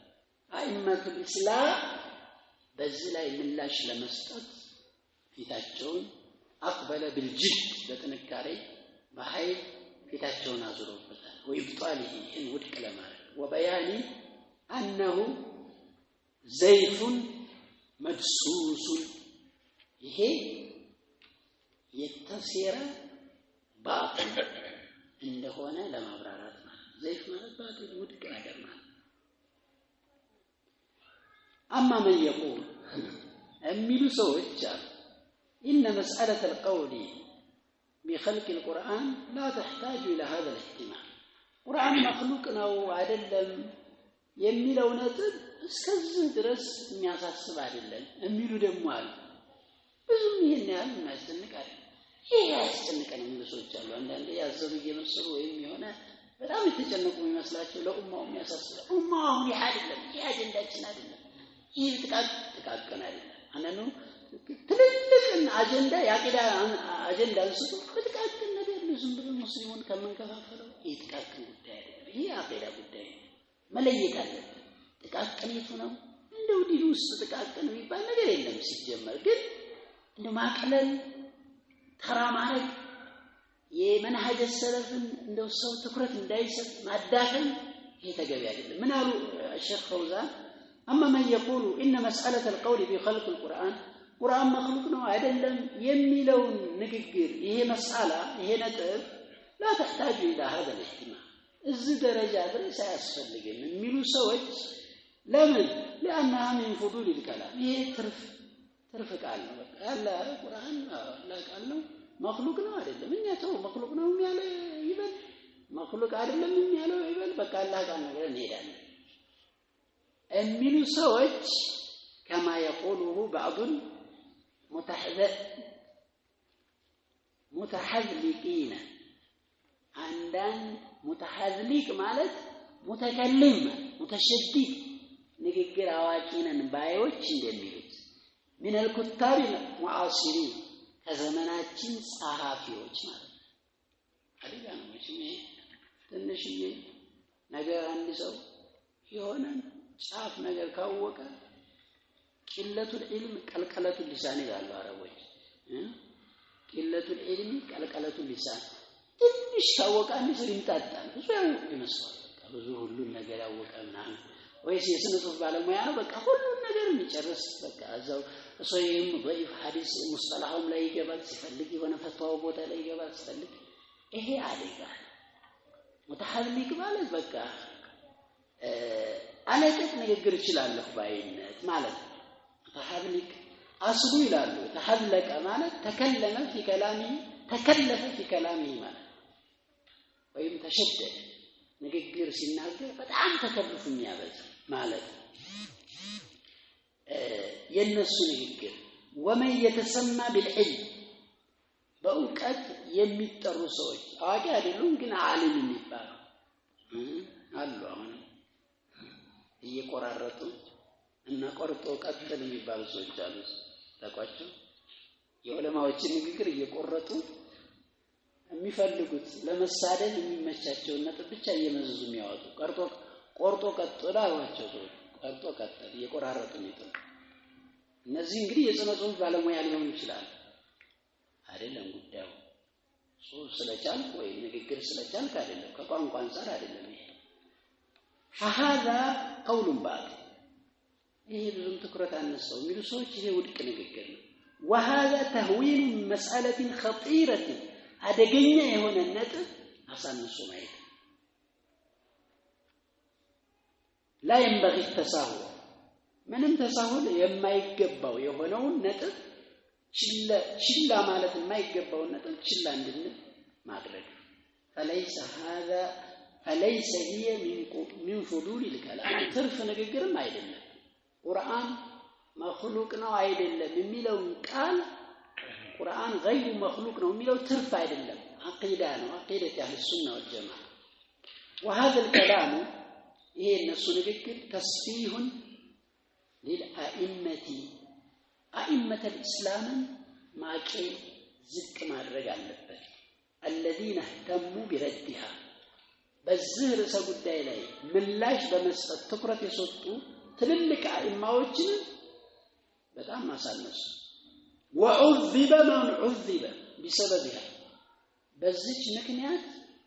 አኢመቱ እስላም በዚህ ላይ ምላሽ ለመስጠት ፊታቸውን አቅበለ بالجد በጥንካሬ በኃይል ፊታቸውን አዙረውበታል። ወይብጣሊሂ ይህን ውድቅ ለማድረግ ወበያኒ أنه زيف مدسوس ይሄ የተሰራ ባጥል እንደሆነ ለማብራራት ማለት ዘይፍ ማለት ባጥል ውድቅ ነገር ማለት أما من يقول أميل سويتشا إن مسألة القول بخلق القرآن لا تحتاج إلى هذا الاهتمام قرآن مخلوق أو عدل يميلو نتب اسكز درس የሚያሳስብ አይደለም የሚሉ ደግሞ አሉ። ብዙም ይሄን ያህል የማያስጨንቅ አይደለም። ይሄ ያስጨንቀን ሰዎች አሉ። አንዳንዴ ያዘሩ እየመሰሉ ወይም የሆነ በጣም የተጨነቁ የሚመስላቸው ለኡማው የሚያሳስብ ኡማው አሁን ይሄ አይደለም ይሄ አጀንዳችን አይደለም ይሄ ተቃቀና አይደለም። አንነኑ ትልልቅን አጀንዳ ያቂዳ አጀንዳ አንስቶ በተቃቀነ ነገር ዝም ብሎ ሙስሊሙን ከመንከፋፈለው ይሄ ተቃቀነ ጉዳይ አይደለም። ይሄ አቂዳ ጉዳይ መለየት አለበት። ተቃቀነቱ ነው እንደው ዲሉ ውስጥ ተቃቀነ የሚባል ነገር የለም። ሲጀመር ግን እንደው ማቅለል ተራማረግ የመንሃጅ ሰለፍን እንደው ሰው ትኩረት እንዳይሰጥ ማዳፈን ይሄ ተገቢ አይደለም። ምን አሉ ሼክ ፈውዛን أما من يقول إن مسألة القول بخلق القرآن قرآن مخلوق ነው አይደለም የሚለውን ንግግር ይሄ መስአላ ይሄ ነጥብ لا تحتاج إلى هذا الاهتمام እዚህ ደረጃ ድረስ አያስፈልግም የሚሉ ሰዎች ለምን لأنها من فضول الكلام ይሄ ትርፍ ቃል ነው በቃ ያለ ቁርአን አላህ ቃል ነው መخلوቅ ነው አይደለም እኛ ተው መخلوቅ ነው የሚያለ ይበል መخلوቅ አይደለም የሚያለው ይበል በቃ አላህ ቃል ነው እንሄዳለን የሚሉ ሰዎች كما يقوله بعض متحذلقين عندن متحذلق ማለት متكلم متشدد ንግግር አዋቂነን ባዮች እንደሚሉት من الكتاب المعاصرين ከዘመናችን ጸሐፊዎች ማለት አዲጋ ነው እሺ ትንሽዬ ነገር አንድ ሰው የሆነ ጻፍ ነገር ካወቀ ቂለቱል ዒልም ቀልቀለቱል ሊሳን ይላሉ አረቦች ቂለቱል ዒልም ቀልቀለቱል ሊሳን ትንሽ ካወቀ አንድ ሰው ይምጣጣል ብዙ ይመስላል ብዙ ሁሉን ነገር ያወቀ ምናምን ወይስ የስነ ጽሁፍ ባለሙያ ነው በቃ ሁሉን ነገር የሚጨርስ በቃ እዛው ሶይም ضعيف ሐዲስ ሙስጠላሁም ላይ ይገባል ሲፈልግ የሆነ ፈትዋው ቦታ ላይ ይገባል ሲፈልግ ይሄ አደጋ ሙተሐልሊቅ ማለት በቃ አለቀት ንግግር ይችላልሁ ባይነት ማለት ሙተሐልሊቅ አስሉ ይላሉ ተሐለቀ ማለት ተከለመ في كلامه ተከለፈ في كلامه ማለት ወይም ተሸደደ ንግግር ሲናገር በጣም ተከልፉ የሚያበዛ ማለት የነሱ ንግግር ወመን የተሰማ بالعلم በእውቀት የሚጠሩ ሰዎች አዋቂ አይደሉም ግን ዓሊም የሚባሉ አሉ አሁን እየቆራረጡ እና ቆርጦ ቀጥል የሚባሉ ሰዎች አሉ ታቋቸው የዑለማዎችን ንግግር እየቆረጡ የሚፈልጉት ለመሳደብ የሚመቻቸው ነጥብ ብቻ እየመዘዙ የሚያወጡ ቆርጦ ቀጥል አሏቸው ቆርጦ ቀጥል እየቆራረጡ ነው እነዚህ እንግዲህ የጽነ ጽሁፍ ባለሙያ ሊሆኑ ይችላል አይደለም ጉዳዩ ጽሁፍ ስለቻልክ ወይ ንግግር ስለቻልክ አይደለም ከቋንቋ አንፃር አይደለም ይሄ فهذا قول باطل ይሄ ብዙም ትኩረት አነሳው የሚሉ ሰዎች ይሄ ውድቅ ንግግር ነው وهذا تهويل مسألة خطيرة አደገኛ የሆነ ነጥብ አሳንሶ ማየት لا ينبغي التساهل ምንም ተሳሁል የማይገባው የሆነውን ነጥብ ችላ ማለት የማይገባው ነጥብ ችላ እንድንል ማድረግ فليس هي من فضول الكلام ትርፍ ንግግርም አይደለም ቁርአን مخلوق ነው አይደለም የሚለው ቃል ቁርአን غير مخلوق ነው የሚለው ትርፍ አይደለም አቂዳ ነው አቂዳት አህለ ሱና ወልጀማዓ وهذا الكلام ይሄ እነሱ ንግግር ተስፊህ للأئمة الإسلام ማቄ ዝቅ ማድረግ አለበት الذين اهتموا بردها በዚህ ርዕሰ ጉዳይ ላይ ምላሽ በመስጠት ትኩረት የሰጡ ትልልቅ አኢማዎችን በጣም ማሳነሱ وعذب من عذب بسببها በዚህ ምክንያት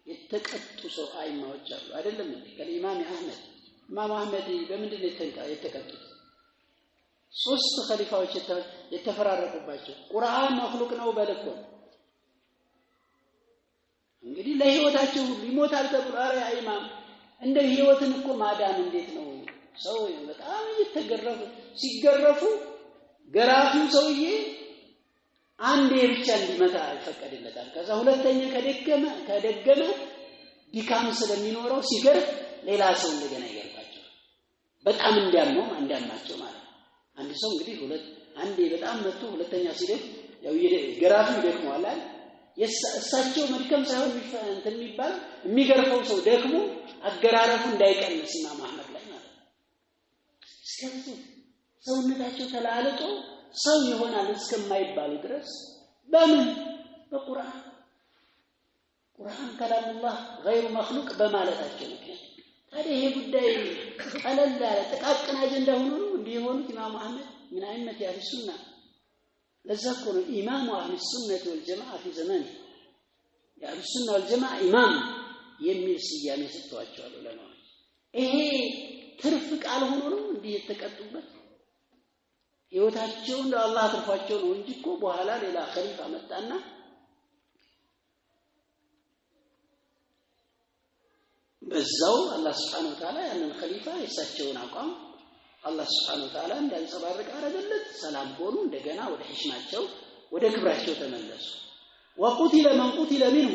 የተቀጡ ሰው አኢማዎች አሉ አይደለም እንዴ ከኢማም አህመድ በምንድን ነው የተቀጡት ሶስት ኸሊፋዎች የተፈራረቁባቸው ቁርአን መخلوቅ ነው በልኮ እንግዲህ ለህይወታቸው ሊሞታል ተብሎ አረ ኢማም እንደ ህይወትን እኮ ማዳን እንዴት ነው ሰው በጣም እየተገረፉ ሲገረፉ ገራፊው ሰውዬ አንዴ ብቻ እንዲመታ ይፈቀድለታል ከዛ ሁለተኛ ከደገመ ዲካም ስለሚኖረው ሲገርፍ ሌላ ሰው እንደገና ይገርፋቸው በጣም እንዲያማቸው ማለት አንድ ሰው እንግዲህ አንዴ በጣም መጥቶ ሁለተኛ ሲደግ ያው ገራፊው ይደክመዋል አይደል የእሳቸው መድከም ሳይሆን እንትን የሚባል የሚገርፈው ሰው ደግሞ አገራረፉ እንዳይቀንስ ኢማም አህመድ ላይ ማለት እስከዚህ ሰውነታቸው ተላልጦ ሰው ይሆናል እስከማይባሉ ድረስ በምን በቁርአን ከላሙላህ غير مخلوق በማለታቸው ምክንያት ታዲያ ይሄ ጉዳይ ቀለል ያለ ጥቃቅን አጀንዳ ሆኖ ነው እንዲሆኑት ኢማም አህመድ ምን አይነት ያህል ሱና ለዛኮነ ኢማሙ አህለ ሱነህ ወልጀማዓ في زمانه ያህል ሱና ወልጀማዓ ኢማም የሚል ስያሜ ሰጥቷቸዋል ዑለማዎች ይሄ ትርፍ ቃል ሆኖ ነው እንዲህ የተቀጡበት ህይወታቸው እንደ አላህ አጥፋቸው ነው እንጂ እኮ በኋላ ሌላ ኸሊፋ መጣና በዛው አላህ Subhanahu Wa Ta'ala ያንን ኸሊፋ የሳቸውን አቋም አላህ Subhanahu Wa Ta'ala እንዳንጸባረቅ አረገለት ሰላም ሆኑ እንደገና ወደ ሒሽማቸው ወደ ክብራቸው ተመለሱ وقتل من قتل منه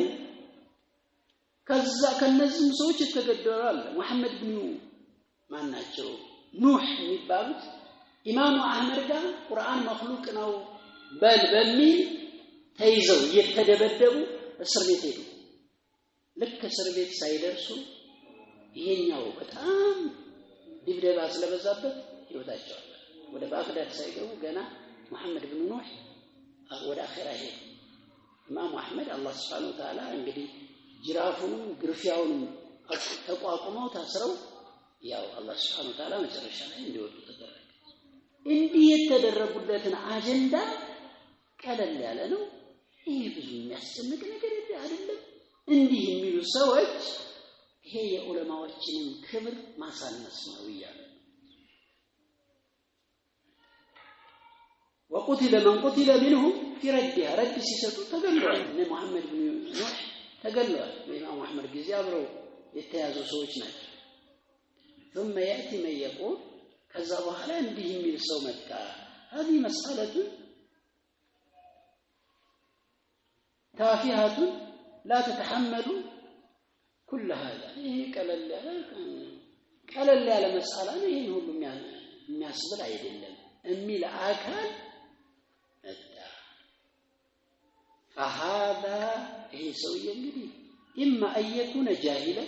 ከዛ ከነዚህም ሰዎች ተገደሉ መሐመድ ኢብኑ ማናቸው ኑህ የሚባሉት ኢማሙ አህመድ ጋር ቁርአን መخلوቅ ነው በሚል ተይዘው የተደበደቡ እስር ቤት ሄዱ ልክ እስር ቤት ሳይደርሱ ይሄኛው በጣም ድብደባ ስለበዛበት ህይወታቸው ወደ ባግዳድ ሳይገቡ ገና መሐመድ ኢብኑ ኑህ ወደ አኺራ ሄዱ ኢማሙ አህመድ አላህ Subhanahu Wa Ta'ala እንግዲህ ጅራፉንም ግርፊያውንም ተቋቁመው ታስረው ያው አላህ Subhanahu Wa Ta'ala መጨረሻ ላይ እንዲወጡ ተደረገ እንዲህ የተደረጉለትን አጀንዳ ቀለል ያለ ነው ይሄ ብዙ የሚያስጨንቅ ነገር አይደለም እንዲህ የሚሉ ሰዎች ይሄ የዑለማዎችን ክብር ማሳነስ ነው ይያሉ وقتل من قتل منهم في ردها رد ሲሰጡ ተገለዋል መሐመድ ኢብኑ ኑህ ተገለዋል ኢማሙ አህመድ ጊዜ አብረው የተያዙ ሰዎች ናቸው ثم ياتي من يقول ከዛ በኋላ እንዲህ የሚል ሰው መጣ هذه مسألة تافهة لا تتحمل كل هذا ይሄ ቀለል ያለ መስአላ ነው ይሄን ሁሉ የሚያስብል አይደለም የሚል አካል فهذا ይሄ ሰውዬ እንግዲህ إما أن يكون جاهلا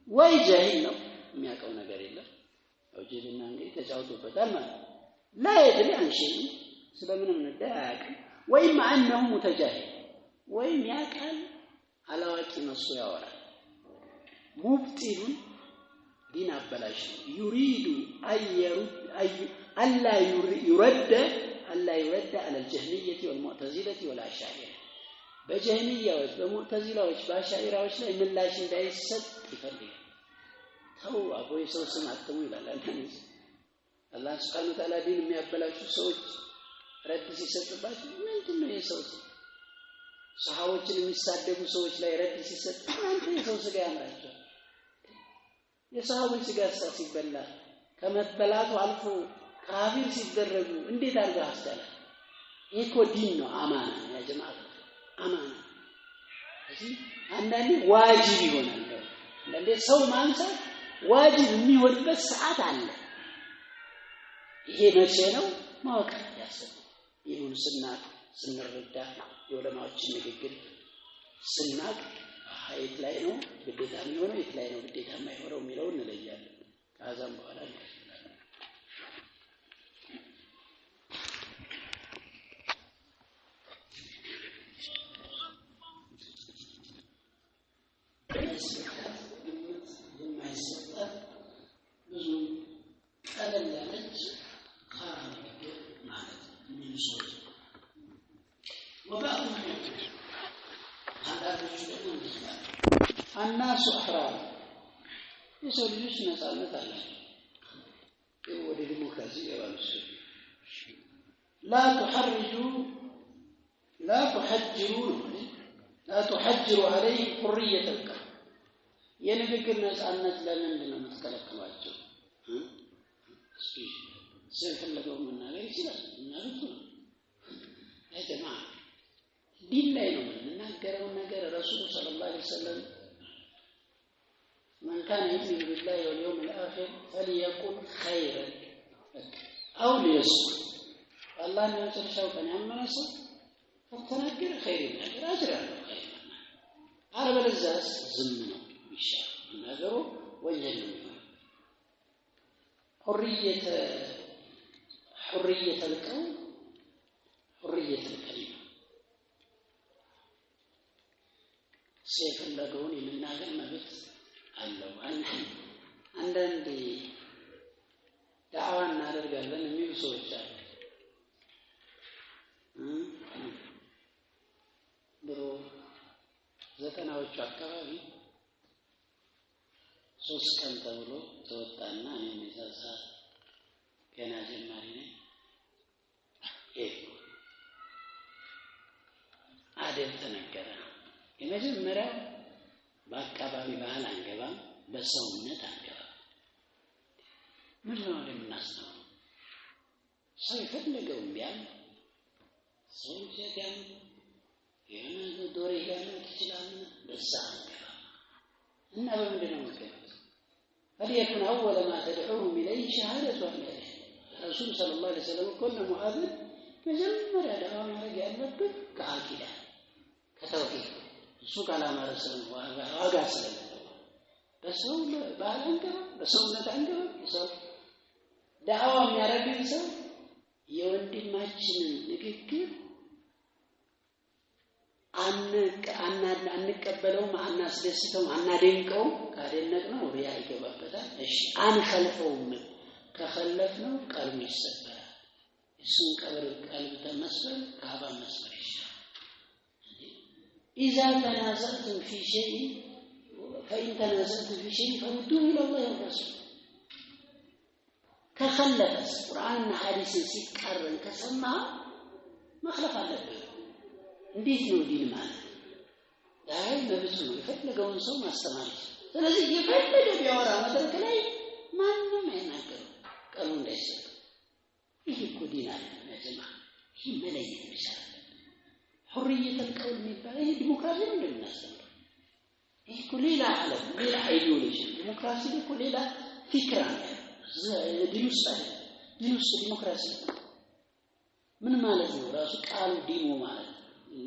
ወይ ጃሂል ነው የሚያውቀው ነገር የለም ወጀልና እንግዲህ ተጫውቶበታል ማለት لا يدري عن شيء ስለምንም ነገር አያውቅም ወይም أنه متجاهل ወይም ያውቃል አላዋቂ መስሎ ያወራል مبطل دين አበላሽ يريد ألا يرد على الجهمية والمعتزلة والأشاعرة በጀህሚያዎች በሙዕተዚላዎች በአሻኢራዎች ላይ ምላሽ እንዳይሰጥ ይፈልጋል ተው አቦይ ሰው ስም አትሙ ይላል አላህ Subhanahu Wa Ta'ala ዲን የሚያበላሹ ሰዎች ረድ ሲሰጥባቸው ምንድነው የሰው ሰሃቦችን የሚሳደቡ ሰዎች ላይ ረድ ሲሰጥ አንተ የሰው ስጋ ያምራቸው የሰሃቦች ስጋ ሲበላ ከመበላቱ አልፎ ካፊር ሲደረጉ እንዴት አድርጋ አስተላ ይሄ ዲን ነው አማና ያ ጀማዓ አማና እዚህ አንዳንዴ ዋጅብ ይሆናል አንዳንዴ ሰው ማንሳት ዋጅብ የሚሆንበት ሰዓት አለ ይሄ መቼ ነው ማወቅ ያስፈልጋል ይሁን ስንረዳ የዑለማዎችን ንግግር ስናቅ ሀይት ላይ ነው ግዴታ የሚሆነው የት ላይ ነው ግዴታ የማይሆነው የሚለውን እንለያለን ከዛም በኋላ الناس أحرار يسوي ليش نسألنا تعالى يودي ديمقراطية ولا شيء لا تحجروا عليه حرية الكلام ينفكر نسألنا لمن نتكلمواቸው ስለፈለገው መናገር ይችላል እናንተ يا جماعة ዲን ላይ ነው የምናገረው ነገር ረሱል ሰለላሁ ዐለይሂ ወሰለም من كان يؤمن بالله واليوم الآخر فليقل خيرا أو ليصمت الله ما يترشوا كان يعمل سو فتناجر خير الناجر أجر خير على بالزاز زمنه بشار ناجره وجنه حرية القول حرية الكلمة سيف اللقون من ناجر ما بت አለው አንዳንድ ዳዕዋ እናደርጋለን የሚሉ ሰዎች አሉ ድሮ ዘጠናዎቹ አካባቢ 3 ቀን ተብሎ ተወጣና እኔም ይዛዛ ገና ጀማሪ ነኝ አደብ ተነገረ የመጀመሪያው በአካባቢ ባህል አንገባም በሰውነት አንገባም ምን ነው ለምናስተው ሰው የፈለገው ቢያም ሰው ጀጋም የሆነ ዶሬ ጋር ትችላል በዛ እና በምንድነው መከራ فليكن أول ما تدعوهم إليه شهادة أن لا إله إلا الله الرسول صلى الله عليه وسلم قال معاذ مجمّر دعوة ما رجع لبك كعاقلة كتوحيد السوق على ما رسل وأقع سلم بس هو بعد عنده بس هو نتعنده يسوي دعوة ما رجع يسوي يودي ما تشين نكير አንቀበለውም አናስደስተውም አናደንቀውም ካደነቅነው ሪያ ይገባበታል እሺ አንኸልፈውም ከኸለፍነው ቀልብ ይሰበራል እሱን ቀልብ ተመስበል ካባ መስበር ይሻላል إذا تنازعتم في شيء فإن تنازعتم في شيء فردوه إلى الله والرسول كخلفس قرآن حديث ሲቃረን ከሰማ መخلፍ አለበት እንዴት ነው ዲን ማለት ዳይ መብቱ ነው የፈለገውን ሰው ማስተማር ስለዚህ የፈለገ ቢያወራ መድረክ ላይ ማንንም አይናገርም ቀኑ እንዳይሰጥ ይሄ እኮ ዲን አለ ለጀማ ይሄ መለየት ይችላል حريه القول የሚባለው ይሄ ዲሞክራሲ ነው እንደምናስተምረው ይሄ እኮ ሌላ ዓለም ሌላ አይዲዮሎጂ ዲሞክራሲ እኮ ሌላ ፍክራ ነው ዲን ውስጥ ዲሞክራሲ ምን ማለት ነው ራሱ ቃሉ ዲሞ ማለት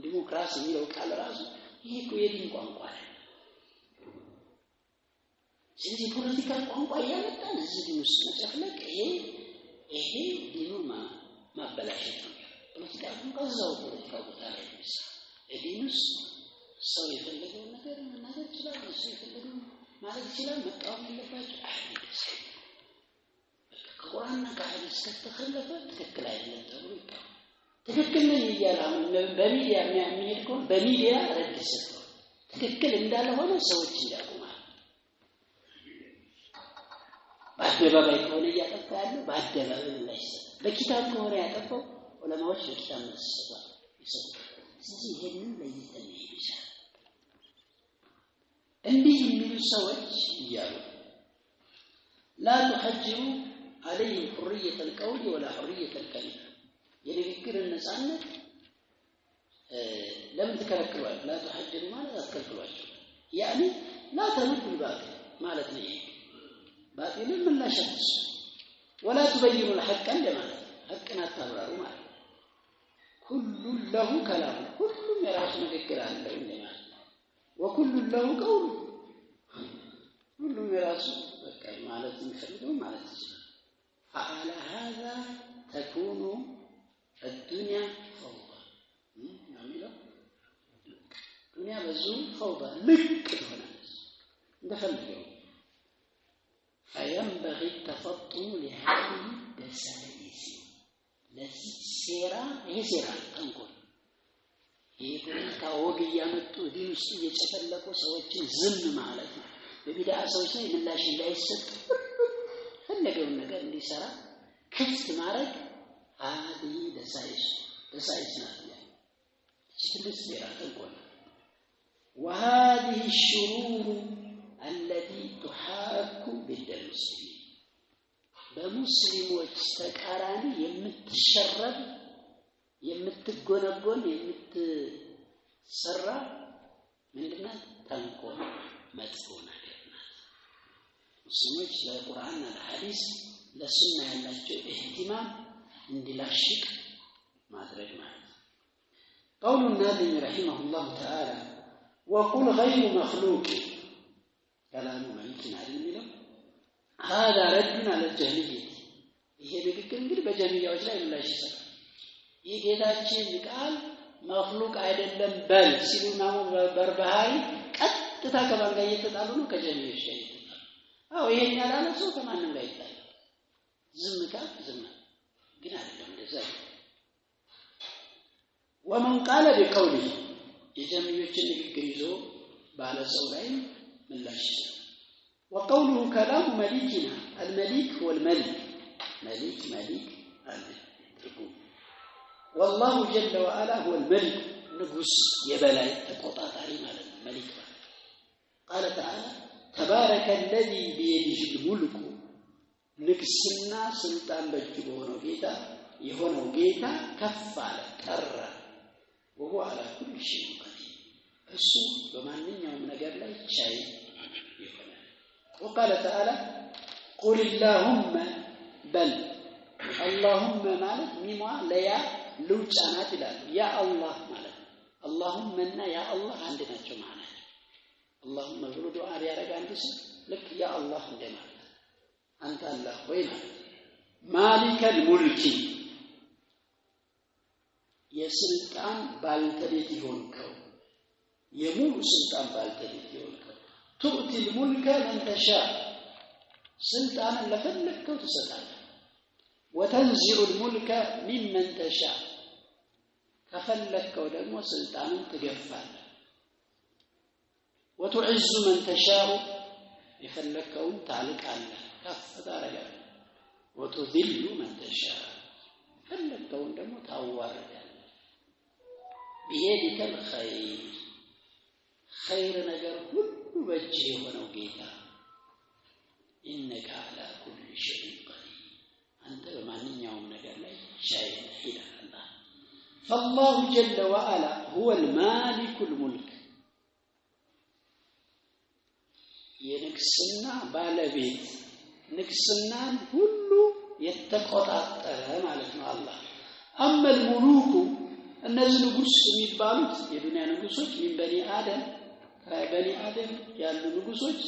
ዲሞክራሲ የሚለው ቃል ራሱ ይሄ እኮ የዲን ቋንቋ ነው ስለዚህ ፖለቲካ ቋንቋ ያመጣን እዚህ ውስጥ መጨፍለቅ ይሄ ዲኑ ማበላሸት ነው ፖለቲካ ቋንቋ ዘው ፖለቲካ ቦታ ላይ ነው ዲኑስ ሰው የፈለገው ነገር መናገር ይችላል ሰው የፈለገው ማለት ይችላል መቃወም የለባቸው አህዲስ ከቁርአንና ከሐዲስ ከተከለፈ ትክክል አይደለም ተብሎ ይታወቃል ትክክል ነው ይያላል በሚዲያ የሚሄድ ከሆነ በሚዲያ ረድስ ትክክል እንዳልሆነ ሰዎች ያቆማል በአደባባይ ከሆነ ያጠፋሉ በአደባባይ ላይ በኪታብ ከሆነ ያጠፋው ዑለማዎች በኪታብ መስጠት ስለዚህ ይሄንን ለይተን ይይዛል እንዲህ የሚሉ ሰዎች ይያሉ لا تحجروا عليهم حرية القول ولا حرية الكلمة የንግግር ነፃነት ለምን ተከለከሏል لا تحجروا ማለት አትከልክሏቸው يعني لا تردوا الباطل ማለት ነው باطልን ምላሽስ ولا تبينوا الحق እንደማለት ሐቅን አታብራሩ ማለት كل له كلام ሁሉም የራሱ ንግግር አለው እንደማለት وكل له قول ሁሉም የራሱ በቃ ማለት የሚፈልገው ማለት ይችላል فعلى هذا تكون الدنيا فوضى نعملها الدنيا بزوم فوضى لك دخلوا فينبغي التفطن لهذه الدسائس لذي السيرة هي سيرة تنقل يقول كاوغ يامتو دين ውስጥ እየጨፈለቁ ሰዎችን ዝም ማለት ነው በቢድዓ ሰዎች ላይ ምላሽ እንዳይሰጥ ፈለገውን ነገር እንዲሰራ ክፍት ማድረግ هذه دسائس نافية تشكل سيرة تنقل وهذه الشرور التي تحاك ضد المسلمين بمسلموች ተቃራኒ የምትሸረብ የምትጎነጎን የምትሰራ ምንድነው ተንኮል መጥፎ ነገር ናት ሙስሊሞች ለቁርአንና ለሐዲስ ለሱና ያላቸው ኢህቲማም እንዲላሽቅ ማድረግ ማለት قول الناظم رحمه الله تعالى وقل غير مخلوق كلام مالكنا علمنا هذا رد على الجهمية ይሄ ንግግር እንግዲህ በጀሚያዎች ላይ ምላሽ ይሰጣል የጌታችን ቃል መخلوق አይደለም በል ሲሉና በርባሃይ ቀጥታ ከባል ጋር እየተጣሉ ነው ከጀሚያዎች ጋር አዎ ይሄን ያላለ ሰው ከማንም ጋር ይጣላል ዝም ግን አይደለም እንደዛ ومن قال بقوله የጀሚያዎችን ንግግር ይዞ ባለ ሰው ላይ ምላሽ وقوله كلام مليكنا الملك هو الملك ملك التركوب والله جل وعلا هو الملك نقص يبلاي تقطاطاري مالك ملك قال تعالى تبارك الذي بيده الملك نقصنا سلطان بجبونه كده የሆነው ጌታ ከፍ አለ ጠራ وهو على كل شيء قدير እሱ በማንኛውም ነገር ላይ ቻይ ይሆናል وقال تعالى قل اللهم بل اللهم ማለት ሚሟ ለያ ልውጫናት ይላል ያ አላህ ማለት اللهم እና ያ አላህ አንድ ናቸው ማለት اللهم ብሎ ዱዓ ያደርግ አንድ ሰው ልክ ያ አላህ እንደማለት አንተ አላህ ወይ ማለት ማሊክ الملك የስልጣን ባልተቤት ይሆንከው የሙሉ ስልጣን ባልተቤት ይሆንከው تؤتي الملك من تشاء ስልጣንን ለፈለከው ትሰጣለህ وتنزع الملك ممن تشاء ከፈለከው ደግሞ ስልጣንን ትገፋለህ وتعز من تشاء የፈለከውን ታልቃለህ ከፍ ታደርጋለህ وتذل من تشاء ፈለከውን ደግሞ ታዋርዳለህ بيدك الخير خير ነገር ሁሉ በእጅህ የሆነው ጌታ إنك على كل شيء قدير أنت በማንኛውም ነገር ላይ ቻይ ነህ ይላል አላህ فالله جل وعلا هو المالك الملك የንግስና ባለቤት ንግስናን ሁሉ የተቆጣጠረ ማለት ነው አላህ أما الملوك እነዚህ ንጉስ የሚባሉት የዱንያ ንጉሶች ምን በኒ አደም ያሉ ንጉሶች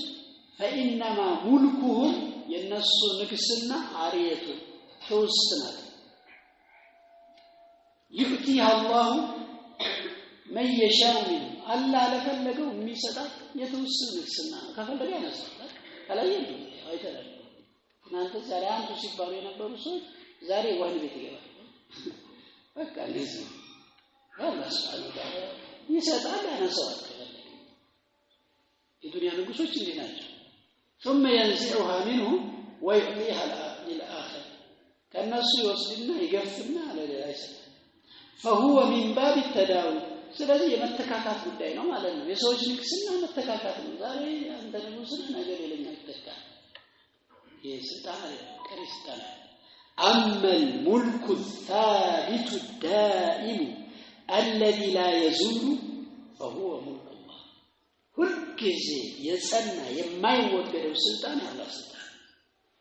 فإنما ملكهم የነሱ ንግስና አሪየቱ ተወስናል يؤتيها الله من يشاء منه الله ለፈለገው የሚሰጣት የተወሰነ ንግስና ከፈለገ ያነሳል ካላየን አይተናል እናንተ ዛሬ አንዱ ሲባሉ የነበሩ ሰዎች ዛሬ ወህኒ ቤት ይገባል በቃ ለዚህ አላህ Subhanahu Wa Ta'ala ይሰጣል ያነሳዋል የዱንያ ንጉሶች እንዴ ናቸው ثم ينزعها منه ويعطيها للآخر ከነሱ ይወስድና ይገፍና ለሌላ ይሰጣል فهو من باب التداول ስለዚህ የመተካካት ጉዳይ ነው ማለት ነው የሰዎች ንግስና መተካካት ነው ዛሬ አንተ ንጉስ ነገር የለኛ ተተካ የስልጣን ከሪስታን أما الملك الثابت الدائم الذي لا يزول فهو ملك الله كل كذي يسنى يمايوغدو سلطان الله سلطان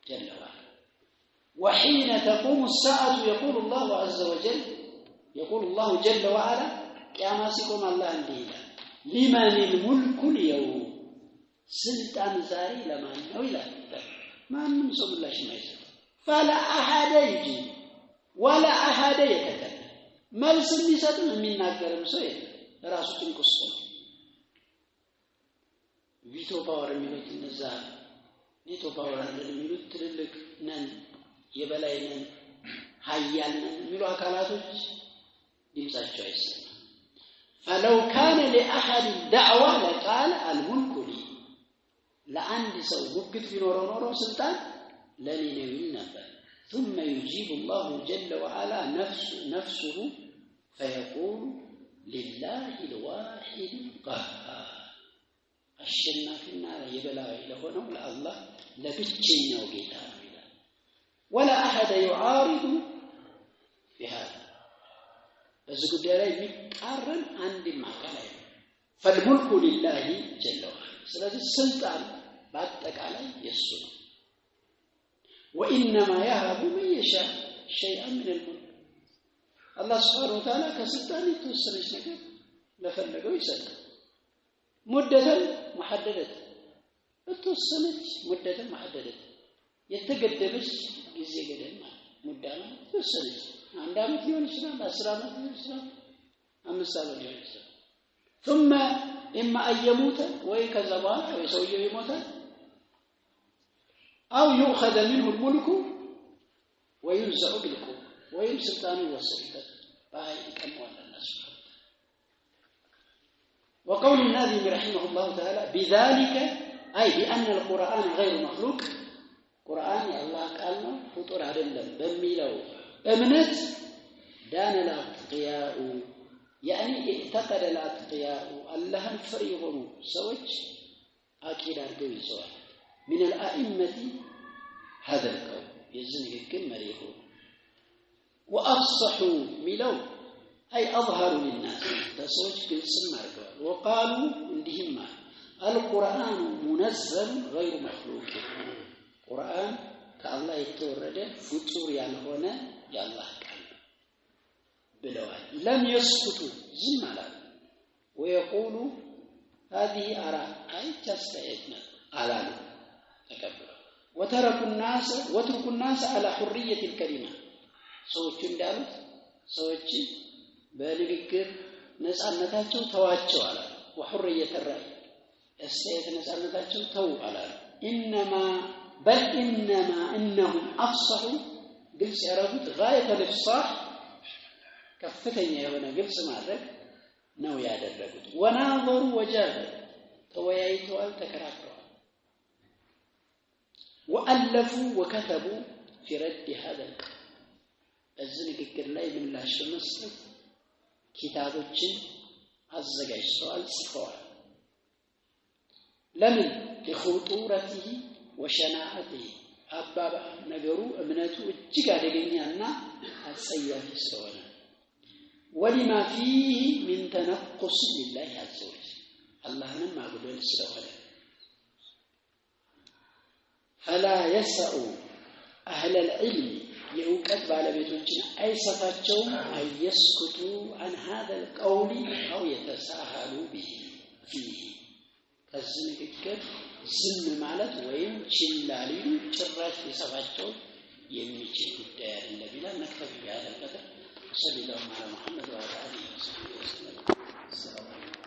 جل وعلا وحين تقوم الساعة يقول الله عز وجل يقول الله جل وعلا قيامة سيقوم الله عنده لمن الملك اليوم سلطان زاري لمن نويلا ما نمسو بالله شما يسلطان فلا أحد يجي ولا أحد يتكلم መልስ የሚሰጥ የሚናገርም ሰው የለም ራሱ ጥንቁስ ነው ቪቶ ፓወር የሚሉት እነዛ ቪቶ ፓወር አይደለም የሚሉት ትልልቅ ነን የበላይ ነን ኃያል ነን የሚሉ አካላቶች ድምጻቸው አይሰማም فلو كان لأحد دعوة لقال الملك لي ለአንድ ሰው ሙግት ቢኖረው ኖሮ ስልጣን ለኔ ነው ይል ነበር ثم يجيب الله جل وعلا نفسه فيقول لله الواحد القهار الشنافنا يبلاي لهونو لله لبچኛው ጌታ ነው ይላል ولا احد يعارض في هذا በዚህ ጉዳይ ላይ የሚቃረን አንድም አካል አይደለም فالملك لله جل وعلا ስለዚህ ስልጣን በአጠቃላይ የሱ ነው وانما يهب من يشاء شيئا من الملك الله سبحانه وتعالى كسلطان يتوسنش ነገር ለፈለገው ይሰጣል مدة محددة የተወሰነች مدة محددة የተገደበች ጊዜ ገደብ ማለት ሙዳና የተወሰነች አንድ አመት ሊሆን ይችላል 10 አመት ሊሆን ይችላል 5 አመት ሊሆን ይችላል ثم اما ان يموت ወይ ከዛ በኋላ ወይ ሰውየው ይሞታል أو يؤخذ منه الملك وينزع بالقوة ويم سلطان يوصل باي كموال الناس وقول الناظم رحمه الله تعالى بذلك أي بأن القرآن غير مخلوق قرآن الله قالنا فطور عدلا بميلو أمنت دان الأتقياء يعني اعتقد الأتقياء الله الفريغون سوج أكيد أرقوي سواء من الأئمة هذا القول يزن يكن مريحون وأفصحوا ملو أي أظهروا للناس تسوج بالسم أرجوال وقالوا عندهم القرآن منزل غير مخلوق القرآن كالله يتورد فطور يالهونه يا الله قال بلوال لم يسكتوا زملا ويقولوا هذه آراء أي تستعدنا على تكبر وتركوا الناس على حرية الكلمة ሰዎች እንዳሉት ሰዎች በንግግር ነፃነታቸው ተዋቸው አለ وحرية الرأي استيت ነፃነታቸው ተው አለ بل إنما إنهم أفصحوا ግልጽ ያረጉት غاية الإفصاح ከፍተኛ የሆነ ግልጽ ማድረግ ነው ያደረጉት ወናዘሩ ወጃደ ተወያይተዋል ተከራክረዋል وألفوا وكتبوا في رد هذا القول እዚህ ንግግር ላይ ምላሽ መስጠት ኪታቦችን አዘጋጅተዋል ጽፈዋል ለምን ለخطورته وشناعته አባባ ነገሩ እምነቱ እጅግ አደገኛና አጸያፊ ስለሆነ ولما فيه من تنقص لله عز وجل اللهم ማጉደል ስለሆነ فلا يسع أهل العلم የእውቀት ባለቤቶችን አይሰፋቸውም አይስኩቱ عن هذا القول أو يتساهلوا به فيه ከዚህ ንግግር ዝም ማለት ወይም ችላ ሊሉ ጭራሽ ሊሰፋቸው የሚችል ጉዳይ አይደለም ይላል መክተብ ያለበት ሰለላሁ ዐለይሂ ወሰለም